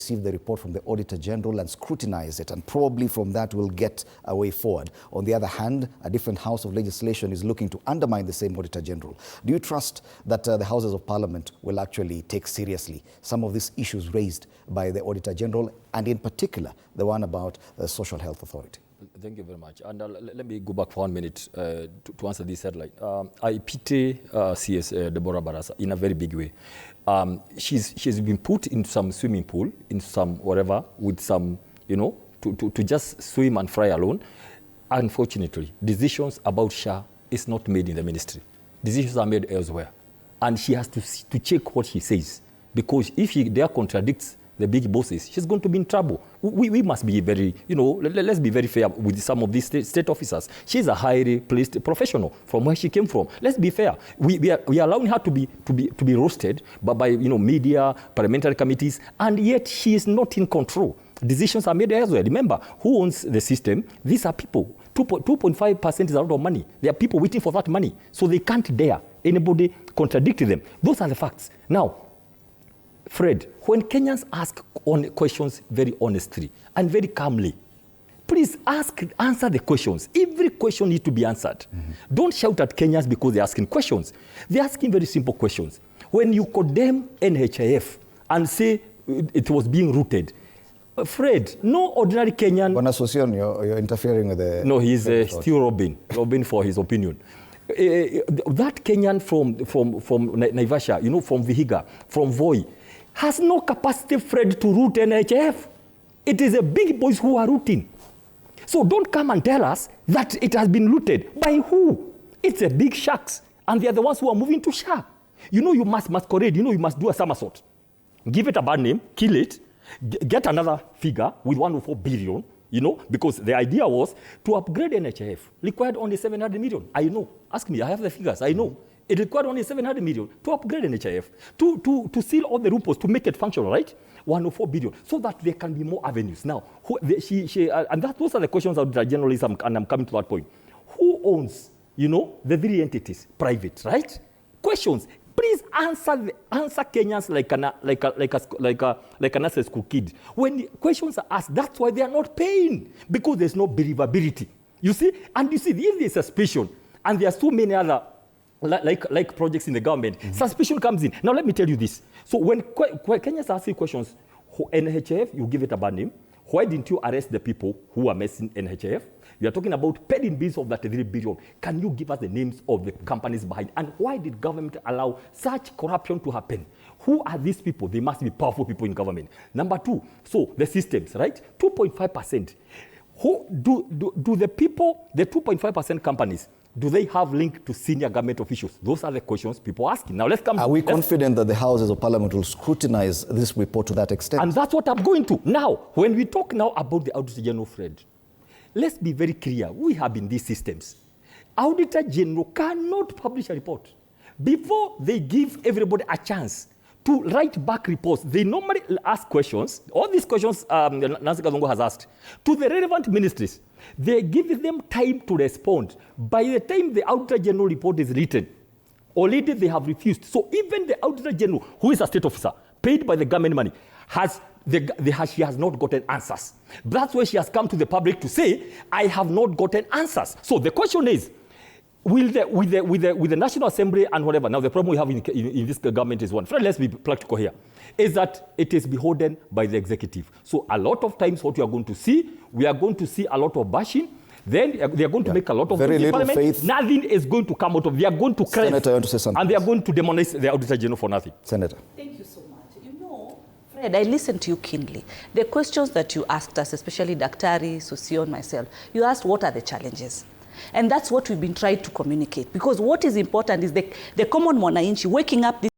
receive the report from the Auditor General and scrutinize it, and probably from that we'll get a way forward. On the other hand, a different House of Legislation is looking to undermine the same Auditor General. Do you trust that the Houses of Parliament will actually take seriously some of these issues raised by the Auditor General, and in particular the one about the Social Health Authority? Thank you very much. And let me go back for 1 minute to answer this headline. I pity CS Deborah Barasa in a very big way. She's been put in some swimming pool, in some whatever, with some, to just swim and fry alone. Unfortunately, decisions about SHA is not made in the ministry. Decisions are made elsewhere. And she has to check what she says. Because if she there contradicts the big bosses, she's going to be in trouble. We must be very, let's be very fair with some of these state officers. She's a highly placed professional from where she came from. Let's be fair. We are allowing her to be roasted by media, parliamentary committees, and yet she is not in control. Decisions are made elsewhere. Remember, who owns the system? These are people. 2.5% is a lot of money. There are people waiting for that money, so they can't dare anybody contradict them. Those are the facts. Now, Fred, when Kenyans ask questions very honestly and very calmly, please answer the questions. Every question needs to be answered. Mm-hmm. Don't shout at Kenyans because they're asking questions. They're asking very simple questions. When you condemn NHIF and say it was being rooted, Fred, no ordinary Kenyan... Bonasocion, you're interfering with the... No, he's still Robin for his opinion. That Kenyan from Naivasha, from Vihiga, from Voi, has no capacity, Fred, to root NHIF. It is the big boys who are rooting. So don't come and tell us that it has been looted. By who? It's the big sharks. And they are the ones who are moving to SHA. You must masquerade. You must do a somersault. Give it a bad name, kill it, get another figure with 104 billion, because the idea was to upgrade NHIF. Required only 700 million. I know. Ask me, I have the figures. I know. It required only 700 million to upgrade NHIF, to seal all the loopholes, to make it functional, right? 104 billion, so that there can be more avenues. Now, those are the questions of the journalism, and I'm coming to that point. Who owns, the three entities? Private, right? Questions. Please answer Kenyans like an assess school kid. When the questions are asked, that's why they are not paying, because there's no believability. You see, if there's suspicion, and there are so many other like projects in the government, suspicion comes in. Now let me tell you this. So when Kenyans ask you questions, NHIF, you give it a bad name. Why didn't you arrest the people who are messing NHIF? You are talking about paid bills of that 3 billion. Can you give us the names of the companies behind? And why did government allow such corruption to happen? Who are these people? They must be powerful people in government. Number two, so the systems, right? 2.5%. Who do the people, the 2.5% companies, do they have link to senior government officials? Those are the questions people are asking. Now let's come. Are we confident that the Houses of Parliament will scrutinize this report to that extent? And that's what I'm going to. Now, when we talk now about the Auditor General, Fred, let's be very clear. We have in these systems. Auditor General cannot publish a report before they give everybody a chance to write back reports. They normally ask questions. All these questions Nancy Kazungu has asked to the relevant ministries. They give them time to respond. By the time the Auditor General report is written, already they have refused. So even the Auditor General, who is a state officer, paid by the government money, she has not gotten answers. That's why she has come to the public to say, I have not gotten answers. So the question is, with the National Assembly and whatever, now the problem we have in this government is one. Fred, let's be practical here, is that it is beholden by the executive. So a lot of times what we are going to see a lot of bashing. Then they are going to make a lot of very little faith. Nothing is going to come out of. They are going to crash. Senator, I want to say something. And they are going to demonize the Auditor General for nothing. Senator. Thank you so much. Fred, I listened to you keenly. The questions that you asked us, especially Daktari, Sosion, myself, you asked what are the challenges. And that's what we've been trying to communicate. Because what is important is the common mwananchi waking up this